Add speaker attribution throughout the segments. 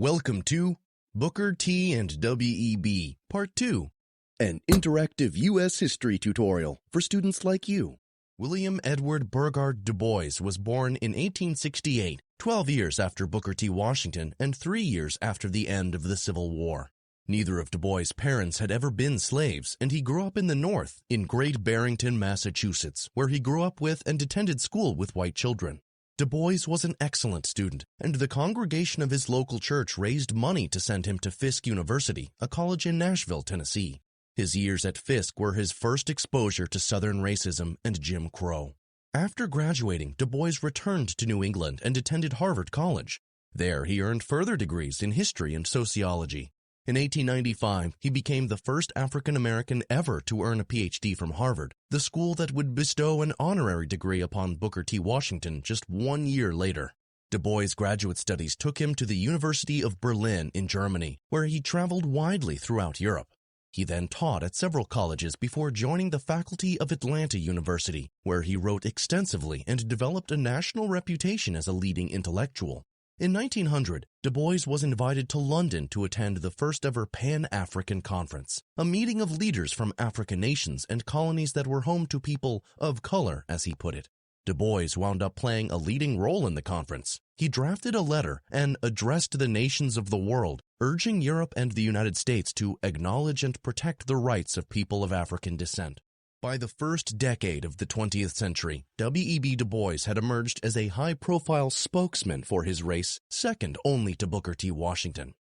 Speaker 1: Welcome to Booker T and W.E.B. Part 2, an interactive U.S. history tutorial for students like you. William Edward Burgard Du Bois was born in 1868, 12 years after Booker T. Washington and 3 years after the end of the Civil War. Neither of Du Bois' parents had ever been slaves, and he grew up in the North, in Great Barrington, Massachusetts, where he grew up with and attended school with white children. Du Bois was an excellent student, and the congregation of his local church raised money to send him to Fisk University, a college in Nashville, Tennessee. His years at Fisk were his first exposure to Southern racism and Jim Crow. After graduating, Du Bois returned to New England and attended Harvard College. There, he earned further degrees in history and sociology. In 1895, he became the first African-American ever to earn a Ph.D. from Harvard, the school that would bestow an honorary degree upon Booker T. Washington just 1 year later. Du Bois' graduate studies took him to the University of Berlin in Germany, where he traveled widely throughout Europe. He then taught at several colleges before joining the faculty of Atlanta University, where he wrote extensively and developed a national reputation as a leading intellectual. In 1900, Du Bois was invited to London to attend the first-ever Pan-African Conference, a meeting of leaders from African nations and colonies that were home to people of color, as he put it. Du Bois wound up playing a leading role in the conference. He drafted a letter and addressed the nations of the world, urging Europe and the United States to acknowledge and protect the rights of people of African descent. By the first decade of the 20th century, W.E.B. Du Bois had emerged as a high-profile spokesman for his race, second only to Booker T. Washington.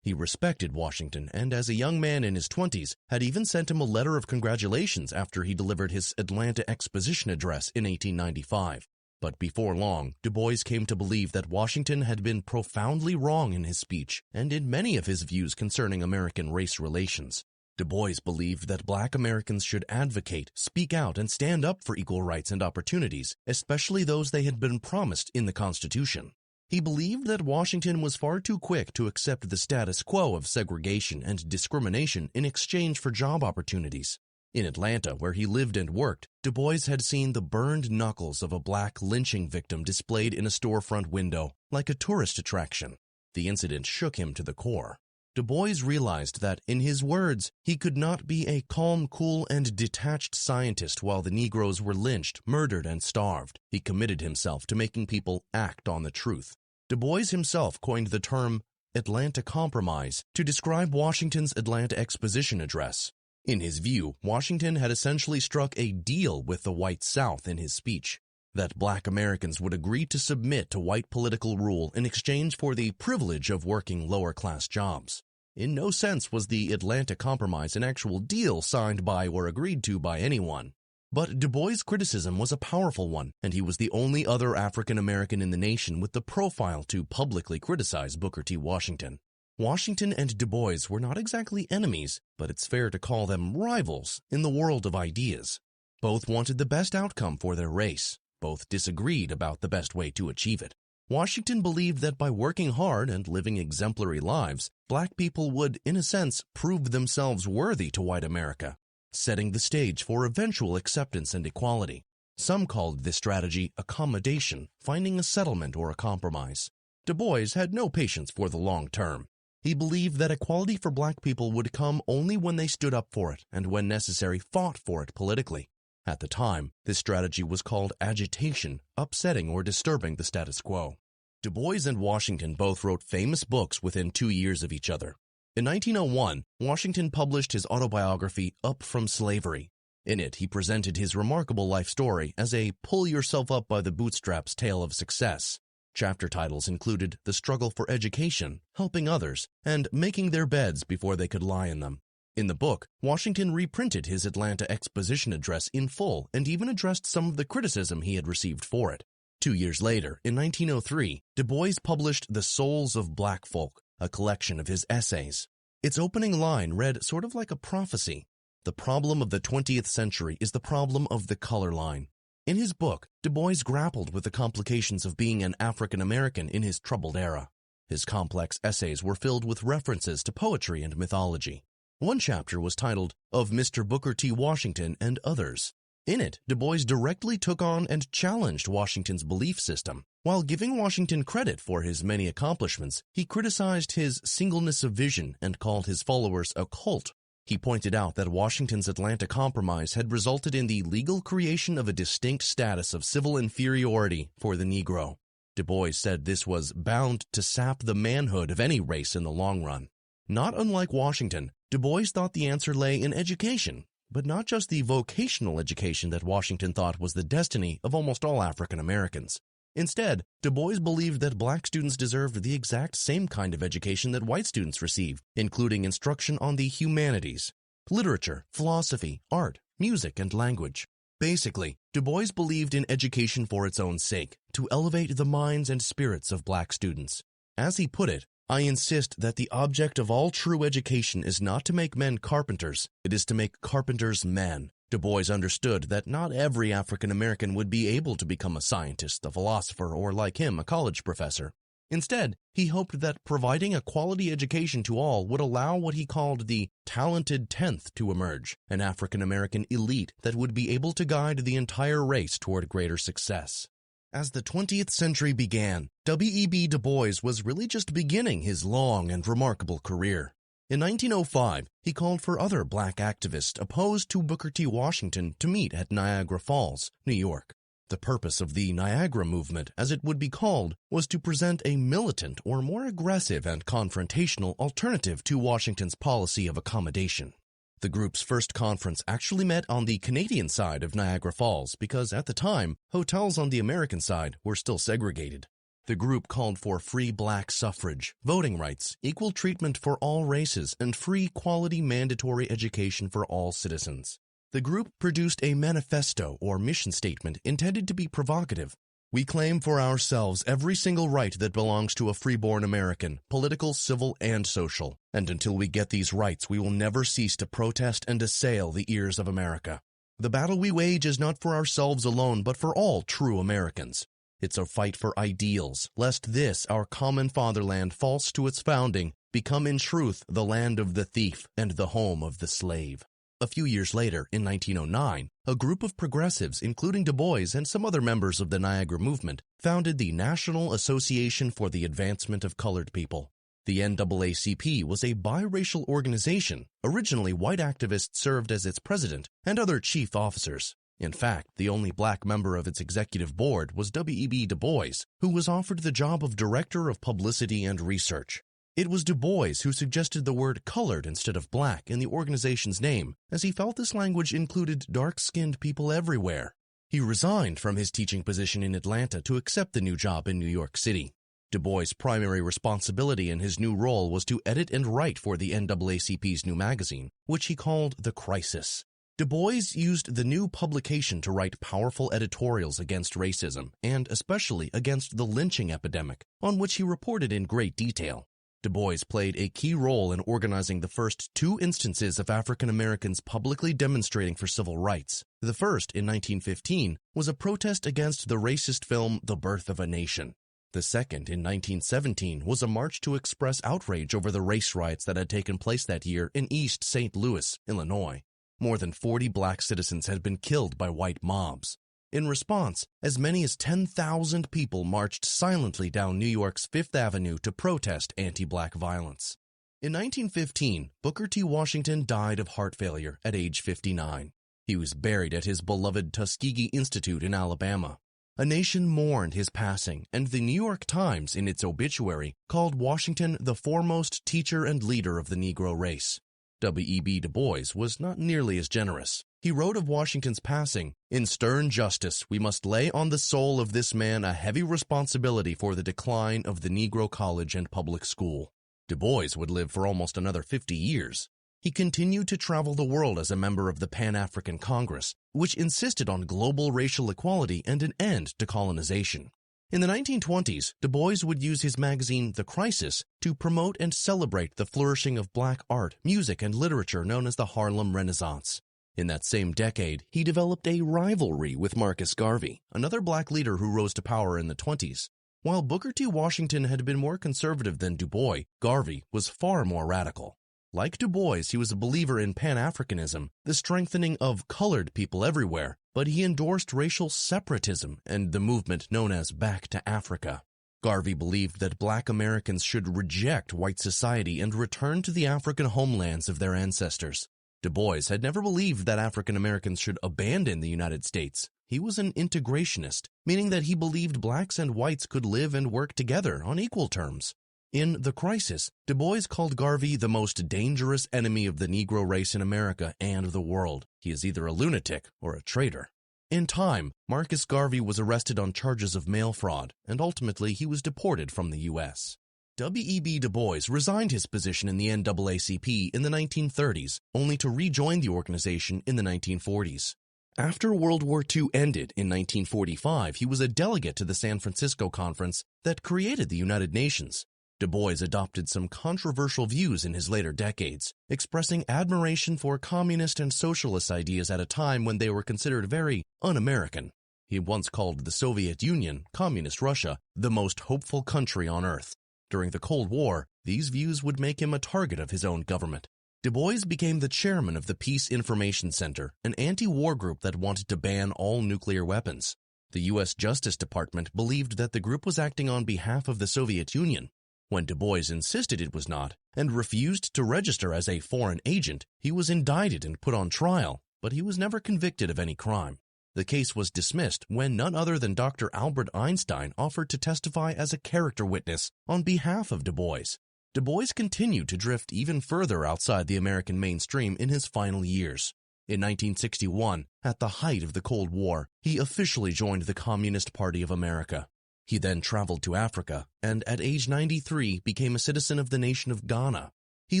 Speaker 1: He respected Washington, and as a young man in his 20s, had even sent him a letter of congratulations after he delivered his Atlanta Exposition address in 1895. But before long, Du Bois came to believe that Washington had been profoundly wrong in his speech and in many of his views concerning American race relations. Du Bois believed that Black Americans should advocate, speak out, and stand up for equal rights and opportunities, especially those they had been promised in the Constitution. He believed that Washington was far too quick to accept the status quo of segregation and discrimination in exchange for job opportunities. In Atlanta, where he lived and worked, Du Bois had seen the burned knuckles of a black lynching victim displayed in a storefront window, like a tourist attraction. The incident shook him to the core. Du Bois realized that, in his words, he could not be a calm, cool, and detached scientist while the Negroes were lynched, murdered, and starved. He committed himself to making people act on the truth. Du Bois himself coined the term Atlanta Compromise to describe Washington's Atlanta Exposition address. In his view, Washington had essentially struck a deal with the white South in his speech, that Black Americans would agree to submit to white political rule in exchange for the privilege of working lower-class jobs. In no sense was the Atlanta Compromise an actual deal signed by or agreed to by anyone. But Du Bois' criticism was a powerful one, and he was the only other African American in the nation with the profile to publicly criticize Booker T. Washington. Washington and Du Bois were not exactly enemies, but it's fair to call them rivals in the world of ideas. Both wanted the best outcome for their race. Both disagreed about the best way to achieve it. Washington believed that by working hard and living exemplary lives, Black people would, in a sense, prove themselves worthy to white America, setting the stage for eventual acceptance and equality. Some called this strategy accommodation, finding a settlement or a compromise. Du Bois had no patience for the long term. He believed that equality for Black people would come only when they stood up for it and, when necessary, fought for it politically. At the time, this strategy was called agitation, upsetting or disturbing the status quo. Du Bois and Washington both wrote famous books within 2 years of each other. In 1901, Washington published his autobiography, Up from Slavery. In it, he presented his remarkable life story as a pull-yourself-up-by-the-bootstraps tale of success. Chapter titles included The Struggle for Education, Helping Others, and Making Their Beds Before They Could Lie in Them. In the book, Washington reprinted his Atlanta Exposition address in full and even addressed some of the criticism he had received for it. 2 years later, in 1903, Du Bois published The Souls of Black Folk, a collection of his essays. Its opening line read sort of like a prophecy. The problem of the 20th century is the problem of the color line. In his book, Du Bois grappled with the complications of being an African American in his troubled era. His complex essays were filled with references to poetry and mythology. One chapter was titled, Of Mr. Booker T. Washington and Others. In it, Du Bois directly took on and challenged Washington's belief system. While giving Washington credit for his many accomplishments, he criticized his singleness of vision and called his followers a cult. He pointed out that Washington's Atlanta Compromise had resulted in the legal creation of a distinct status of civil inferiority for the Negro. Du Bois said this was bound to sap the manhood of any race in the long run. Not unlike Washington, Du Bois thought the answer lay in education, but not just the vocational education that Washington thought was the destiny of almost all African Americans. Instead, Du Bois believed that black students deserved the exact same kind of education that white students received, including instruction on the humanities, literature, philosophy, art, music, and language. Basically, Du Bois believed in education for its own sake, to elevate the minds and spirits of black students. As he put it, "I insist that the object of all true education is not to make men carpenters, it is to make carpenters men." Du Bois understood that not every African American would be able to become a scientist, a philosopher, or like him, a college professor. Instead, he hoped that providing a quality education to all would allow what he called the talented tenth to emerge, an African American elite that would be able to guide the entire race toward greater success. As the 20th century began, W.E.B. Du Bois was really just beginning his long and remarkable career. In 1905, he called for other black activists opposed to Booker T. Washington to meet at Niagara Falls, New York. The purpose of the Niagara movement, as it would be called, was to present a militant or more aggressive and confrontational alternative to Washington's policy of accommodation. The group's first conference actually met on the Canadian side of Niagara Falls because at the time, hotels on the American side were still segregated. The group called for free black suffrage, voting rights, equal treatment for all races, and free quality mandatory education for all citizens. The group produced a manifesto or mission statement intended to be provocative. "We claim for ourselves every single right that belongs to a freeborn American, political, civil, and social. And until we get these rights, we will never cease to protest and assail the ears of America. The battle we wage is not for ourselves alone, but for all true Americans. It's a fight for ideals, lest this, our common fatherland, false to its founding, become in truth the land of the thief and the home of the slave." A few years later, in 1909, a group of progressives, including Du Bois and some other members of the Niagara movement, founded the National Association for the Advancement of Colored People. The NAACP was a biracial organization. Originally, white activists served as its president and other chief officers. In fact, the only black member of its executive board was W.E.B. Du Bois, who was offered the job of Director of Publicity and Research. It was Du Bois who suggested the word colored instead of black in the organization's name, as he felt this language included dark-skinned people everywhere. He resigned from his teaching position in Atlanta to accept the new job in New York City. Du Bois' primary responsibility in his new role was to edit and write for the NAACP's new magazine, which he called The Crisis. Du Bois used the new publication to write powerful editorials against racism, and especially against the lynching epidemic, on which he reported in great detail. Du Bois played a key role in organizing the first two instances of African Americans publicly demonstrating for civil rights. The first, in 1915, was a protest against the racist film The Birth of a Nation. The second, in 1917, was a march to express outrage over the race riots that had taken place that year in East St. Louis, Illinois. More than 40 black citizens had been killed by white mobs. In response, as many as 10,000 people marched silently down New York's Fifth Avenue to protest anti-black violence. In 1915, Booker T. Washington died of heart failure at age 59. He was buried at his beloved Tuskegee Institute in Alabama. A nation mourned his passing, and the New York Times, in its obituary, called Washington the foremost teacher and leader of the Negro race. W.E.B. Du Bois was not nearly as generous. He wrote of Washington's passing, "In stern justice, we must lay on the soul of this man a heavy responsibility for the decline of the Negro college and public school." Du Bois would live for almost another 50 years. He continued to travel the world as a member of the Pan-African Congress, which insisted on global racial equality and an end to colonization. In the 1920s, Du Bois would use his magazine The Crisis to promote and celebrate the flourishing of black art, music, and literature known as the Harlem Renaissance. In that same decade, he developed a rivalry with Marcus Garvey, another black leader who rose to power in the 20s. While Booker T. Washington had been more conservative than Du Bois, Garvey was far more radical. Like Du Bois, he was a believer in Pan-Africanism, the strengthening of colored people everywhere, but he endorsed racial separatism and the movement known as Back to Africa. Garvey believed that black Americans should reject white society and return to the African homelands of their ancestors. Du Bois had never believed that African Americans should abandon the United States. He was an integrationist, meaning that he believed blacks and whites could live and work together on equal terms. In The Crisis, Du Bois called Garvey the most dangerous enemy of the Negro race in America and the world. He is either a lunatic or a traitor. In time, Marcus Garvey was arrested on charges of mail fraud, and ultimately he was deported from the U.S. W.E.B. Du Bois resigned his position in the NAACP in the 1930s, only to rejoin the organization in the 1940s. After World War II ended in 1945, he was a delegate to the San Francisco Conference that created the United Nations. Du Bois adopted some controversial views in his later decades, expressing admiration for communist and socialist ideas at a time when they were considered very un-American. He once called the Soviet Union, Communist Russia, the most hopeful country on earth. During the Cold War, these views would make him a target of his own government. Du Bois became the chairman of the Peace Information Center, an anti-war group that wanted to ban all nuclear weapons. The U.S. Justice Department believed that the group was acting on behalf of the Soviet Union. When Du Bois insisted it was not, and refused to register as a foreign agent, he was indicted and put on trial, but he was never convicted of any crime. The case was dismissed when none other than Dr. Albert Einstein offered to testify as a character witness on behalf of Du Bois. Du Bois continued to drift even further outside the American mainstream in his final years. In 1961, at the height of the Cold War, he officially joined the Communist Party of America. He then traveled to Africa and at age 93 became a citizen of the nation of Ghana. He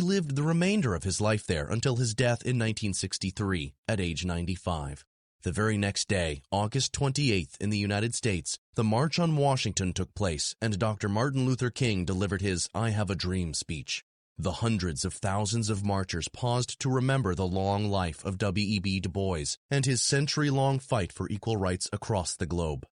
Speaker 1: lived the remainder of his life there until his death in 1963 at age 95. The very next day, August 28th in the United States, the March on Washington took place and Dr. Martin Luther King delivered his I Have a Dream speech. The hundreds of thousands of marchers paused to remember the long life of W.E.B. Du Bois and his century-long fight for equal rights across the globe.